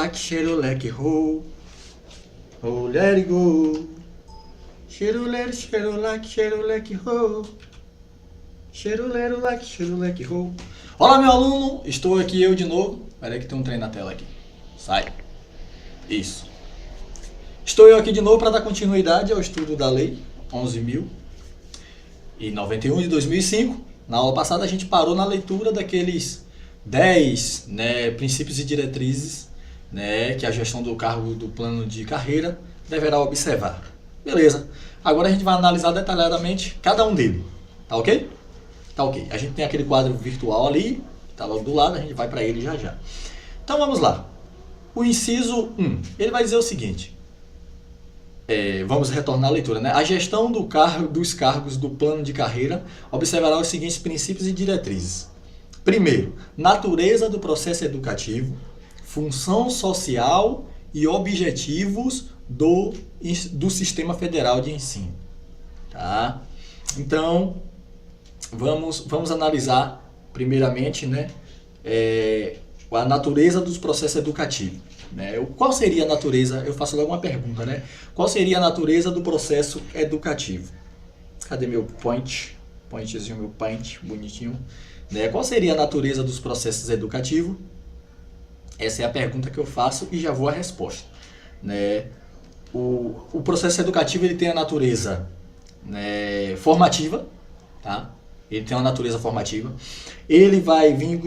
like, xeroleque, ho. Oh, let it go. Xerolero, xerolaque, xeroleque, ho. Xerolero, like, xeroleque, ho. Olá, meu aluno. Estou aqui eu de novo. Peraí que tem um trem na tela aqui. Sai. Isso. Estou eu aqui de novo para dar continuidade ao estudo da Lei 11.091 de 2005. Na aula passada a gente parou na leitura daqueles 10 princípios e diretrizes que a gestão do cargo do plano de carreira deverá observar. Beleza. Agora a gente vai analisar detalhadamente cada um deles. Tá ok? Tá ok. A gente tem aquele quadro virtual ali, tá logo do lado, a gente vai para ele já já. Então vamos lá. O inciso 1, ele vai dizer o seguinte. Vamos retornar à leitura, né? A gestão dos cargos do plano de carreira observará os seguintes princípios e diretrizes. Primeiro, natureza do processo educativo, função social e objetivos do Sistema Federal de Ensino. Tá? Então, vamos analisar primeiramente, a natureza dos processos educativos. Qual seria a natureza? Eu faço logo uma pergunta, né? Qual seria a natureza do processo educativo? Cadê meu pointzinho, meu point, bonitinho? Qual seria a natureza dos processos educativos? Essa é a pergunta que eu faço e já vou à resposta. O processo educativo ele tem a natureza formativa, tá? Ele tem uma natureza formativa. Ele vai vir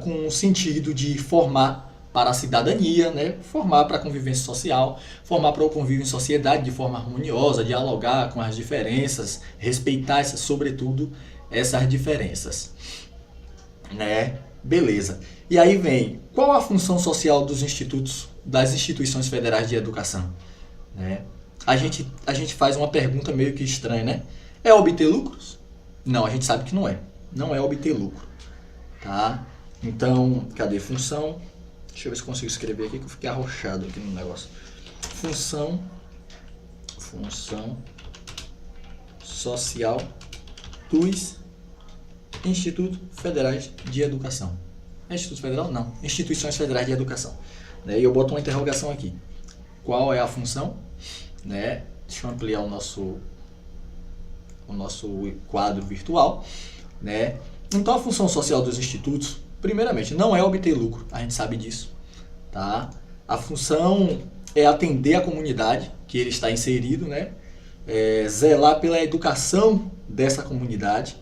com o sentido de formar para a cidadania, formar para a convivência social, formar para o convívio em sociedade de forma harmoniosa, dialogar com as diferenças, respeitar, sobretudo, essas diferenças. Beleza. E aí vem, qual a função social dos institutos, das instituições federais de educação? A gente faz uma pergunta meio que estranha, né? É obter lucros? Não, a gente sabe que não é. Não é obter lucro. Tá? Então, cadê função? Deixa eu ver se consigo escrever aqui que eu fiquei arrochado aqui no negócio. Função social dos Institutos Federais de Educação. É Instituto Federal? Não. Instituições Federais de Educação. E eu boto uma interrogação aqui. Qual é a função? Deixa eu ampliar o nosso quadro virtual. Então, a função social dos institutos, primeiramente, não é obter lucro, a gente sabe disso. Tá? A função é atender a comunidade que ele está inserido, zelar pela educação dessa comunidade.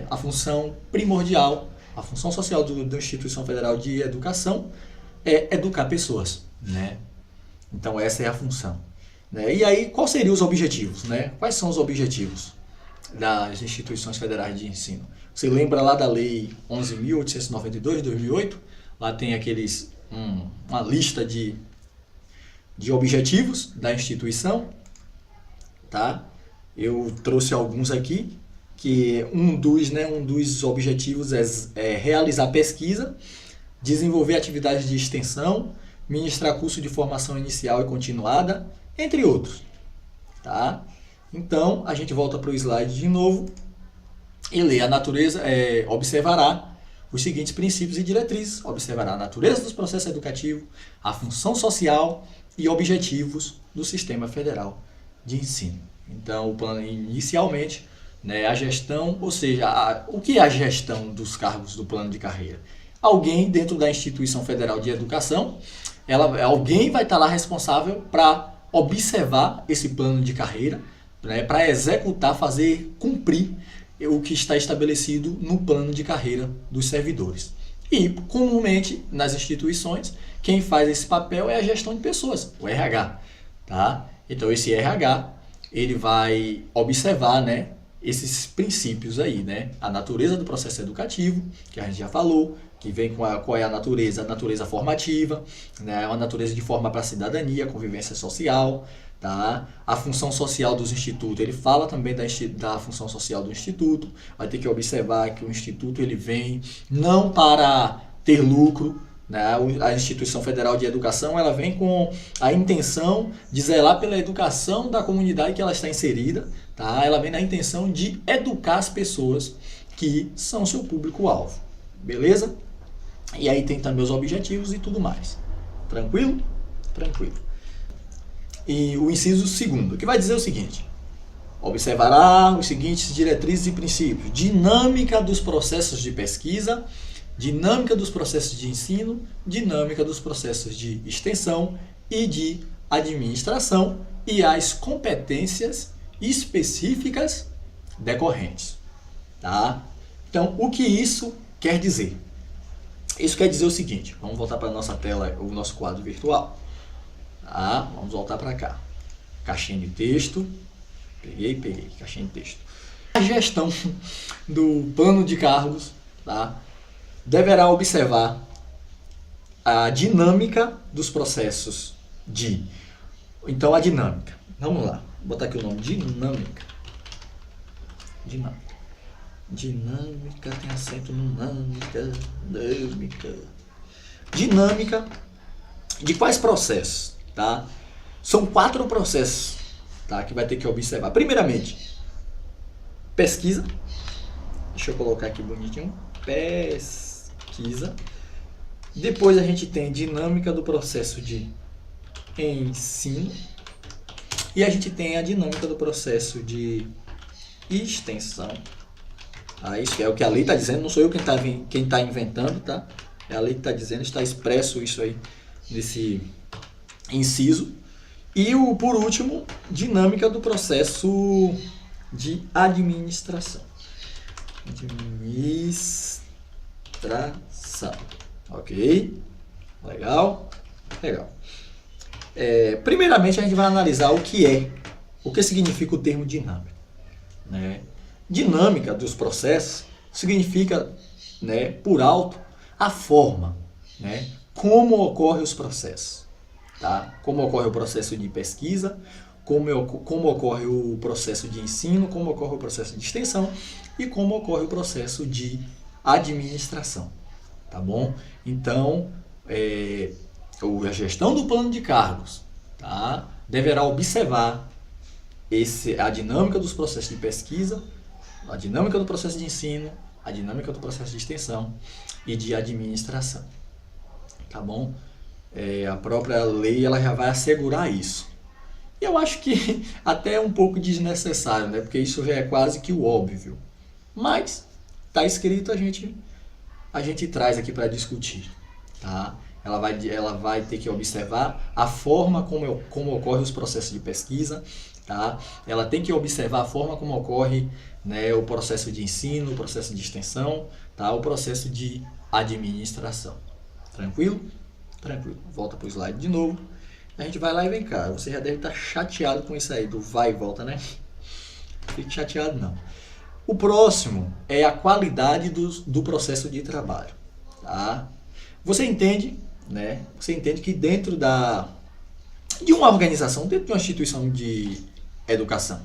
A função primordial, a função social da Instituição Federal de Educação é educar pessoas. Então, essa é a função. E aí, quais seriam os objetivos? Quais são os objetivos das instituições federais de ensino? Você lembra lá da Lei 11.892 de 2008? Lá tem uma lista de objetivos da instituição. Tá? Eu trouxe alguns aqui, que um dos objetivos é realizar pesquisa, desenvolver atividades de extensão, ministrar curso de formação inicial e continuada, entre outros. Tá? Então, a gente volta para o slide de novo e lê a natureza, observará os seguintes princípios e diretrizes. Observará a natureza dos processos educativos, a função social e objetivos do Sistema Federal de Ensino. Então, o plano inicialmente, a gestão, ou seja, o que é a gestão dos cargos do plano de carreira? Alguém dentro da Instituição Federal de Educação, alguém vai estar lá responsável para observar esse plano de carreira, para executar, fazer cumprir o que está estabelecido no plano de carreira dos servidores. E, comumente, nas instituições, quem faz esse papel é a gestão de pessoas, o RH. Tá? Então, esse RH, ele vai observar, esses princípios aí, a natureza do processo educativo, que a gente já falou, que vem com qual é a natureza formativa, uma natureza de formar para a cidadania, convivência social, tá? A função social dos institutos, ele fala também da função social do instituto, vai ter que observar que o instituto ele vem não para ter lucro, a Instituição Federal de Educação ela vem com a intenção de zelar pela educação da comunidade que ela está inserida, tá? Ela vem na intenção de educar as pessoas que são seu público-alvo, beleza? E aí tem também os objetivos e tudo mais, Tranquilo? Tranquilo. E o inciso segundo, que vai dizer o seguinte: observará os seguintes diretrizes e princípios: dinâmica dos processos de pesquisa, dinâmica dos processos de ensino, dinâmica dos processos de extensão e de administração e as competências específicas decorrentes. Tá? Então, o que isso quer dizer? Isso quer dizer o seguinte, vamos voltar para a nossa tela, o nosso quadro virtual. Tá? Vamos voltar para cá. Caixinha de texto. Peguei, caixinha de texto. A gestão do plano de cargos, tá, deverá observar a dinâmica dos processos de... Então, a dinâmica. Vamos lá. Vou botar aqui o nome. Dinâmica. Dinâmica tem acento no dinâmica. Dinâmica de quais processos, tá? São 4 processos, tá, que vai ter que observar. Primeiramente, pesquisa. Deixa eu colocar aqui bonitinho. Pesquisa. Depois a gente tem dinâmica do processo de ensino. E a gente tem a dinâmica do processo de extensão. Isso é o que a lei está dizendo, não sou eu quem está inventando, tá? É a lei que está dizendo, está expresso isso aí nesse inciso. E por último, dinâmica do processo de administração. Ok? Legal? Primeiramente, a gente vai analisar o que significa o termo dinâmica, né? Dinâmica dos processos significa, né, por alto, a forma, né, como ocorrem os processos, tá? Como ocorre o processo de pesquisa, como ocorre o processo de ensino, como ocorre o processo de extensão e como ocorre o processo de administração, tá bom? Então, a gestão do plano de cargos, tá, deverá observar a dinâmica dos processos de pesquisa, a dinâmica do processo de ensino, a dinâmica do processo de extensão e de administração, tá bom? A própria lei ela já vai assegurar isso. E eu acho que até é um pouco desnecessário, né? Porque isso já é quase que o óbvio. Mas está escrito, a gente traz aqui para discutir, tá? Ela vai ter que observar a forma como ocorrem os processos de pesquisa, tá? Ela tem que observar a forma como ocorre, né, o processo de ensino, o processo de extensão, tá? O processo de administração. Tranquilo? Tranquilo. Volta para o slide de novo. A gente vai lá e vem cá. Você já deve estar chateado com isso aí, do vai e volta, né? Não fique chateado, não. O próximo é a qualidade do processo de trabalho, tá? Você entende, né? Você entende que dentro de uma organização, dentro de uma instituição de educação,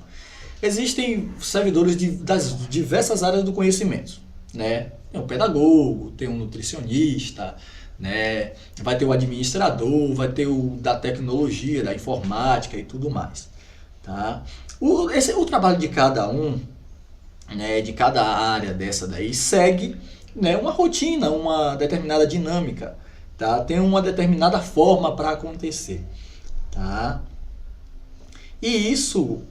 existem servidores das diversas áreas do conhecimento, né? Tem um pedagogo, tem um nutricionista, né? Vai ter o administrador, vai ter o da tecnologia, da informática e tudo mais, tá? O trabalho de cada um, né, de cada área dessa daí segue, né, uma rotina, uma determinada dinâmica, tá? Tem uma determinada forma para acontecer, tá? E isso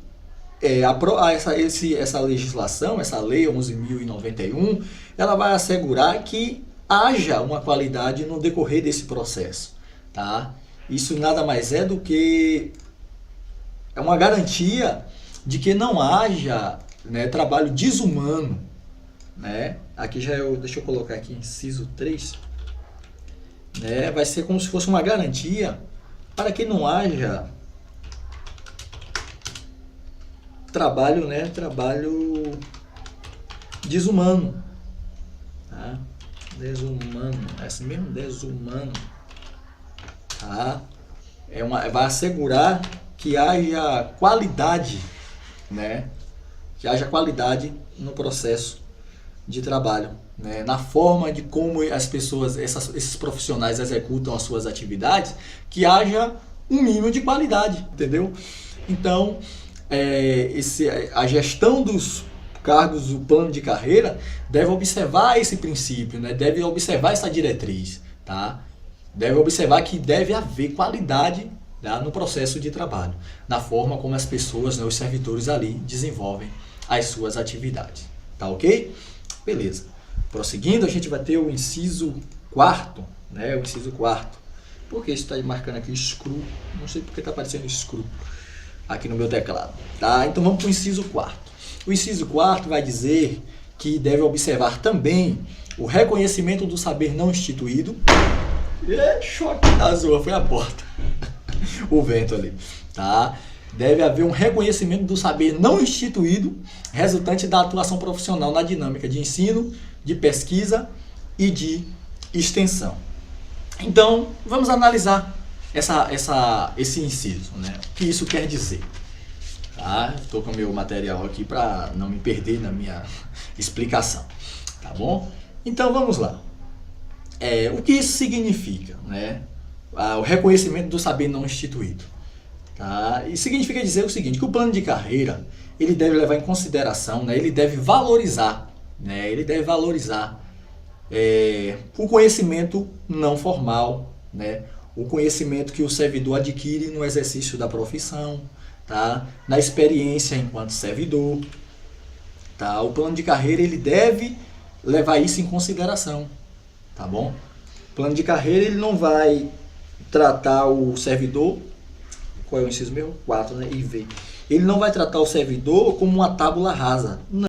essa legislação, essa lei 11.091, ela vai assegurar que haja uma qualidade no decorrer desse processo, tá? Isso nada mais é do que uma garantia de que não haja, né, trabalho desumano, né? Aqui deixa eu colocar aqui inciso 3, né? Vai ser como se fosse uma garantia para que não haja trabalho, né, trabalho desumano, tá? Desumano, é assim mesmo, desumano, tá? Vai assegurar que haja qualidade, né? Que haja qualidade no processo de trabalho, né? Na forma de como as pessoas, esses profissionais executam as suas atividades, que haja um mínimo de qualidade, entendeu? Então, a gestão dos cargos do plano de carreira deve observar esse princípio, né? Deve observar essa diretriz, tá? deve observar que deve haver qualidade, tá, no processo de trabalho, na forma como as pessoas, né, os servidores ali desenvolvem as suas atividades. Tá ok? Beleza. Prosseguindo, a gente vai ter o inciso 4º, né? O inciso 4º. Por que isso está marcando aqui screw? Não sei porque está aparecendo screw aqui no meu teclado. Tá? Então vamos para o inciso 4º. O inciso 4º vai dizer que deve observar também o reconhecimento do saber não instituído. Choque azul, foi a porta. O vento ali. Tá? Deve haver um reconhecimento do saber não instituído, resultante da atuação profissional na dinâmica de ensino, de pesquisa e de extensão. Então, vamos analisar esse inciso, né? O que isso quer dizer? Tá? Estou com o meu material aqui para não me perder na minha explicação. Tá bom? Então, vamos lá. O que isso significa, né? O reconhecimento do saber não instituído. Tá? Isso significa dizer o seguinte, que o plano de carreira, ele deve levar em consideração, né, ele deve valorizar, né, o conhecimento não formal, né, o conhecimento que o servidor adquire no exercício da profissão, tá, na experiência enquanto servidor. Tá? O plano de carreira, ele deve levar isso em consideração, tá bom? O plano de carreira, ele não vai tratar o servidor. Qual é o inciso meu? 4, né? IV. Ele não vai tratar o servidor como uma tábula rasa. Não.